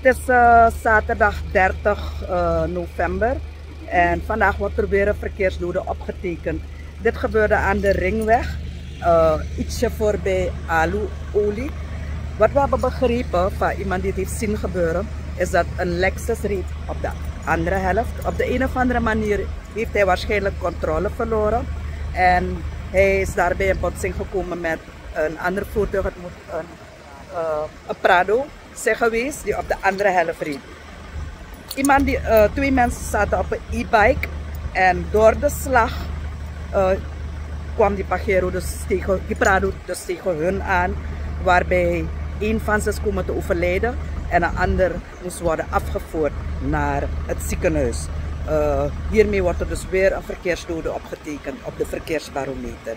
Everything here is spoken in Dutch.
Het is zaterdag 30 november en vandaag wordt er weer een verkeersdode opgetekend. Dit gebeurde aan de Ringweg, ietsje voorbij Alu-olie. Wat we hebben begrepen van iemand die het heeft zien gebeuren, is dat een Lexus reed op de andere helft. Op de een of andere manier heeft hij waarschijnlijk controle verloren en hij is daarbij in botsing gekomen met een ander voertuig. Het moet een Prado zijn geweest die op de andere helft reed. Twee mensen zaten op een e-bike en door de slag kwam die Pajero die Prado dus tegen hun aan, waarbij een van ze is komen te overlijden en een ander moest worden afgevoerd naar het ziekenhuis. Hiermee wordt er dus weer een verkeersdode opgetekend op de verkeersbarometer.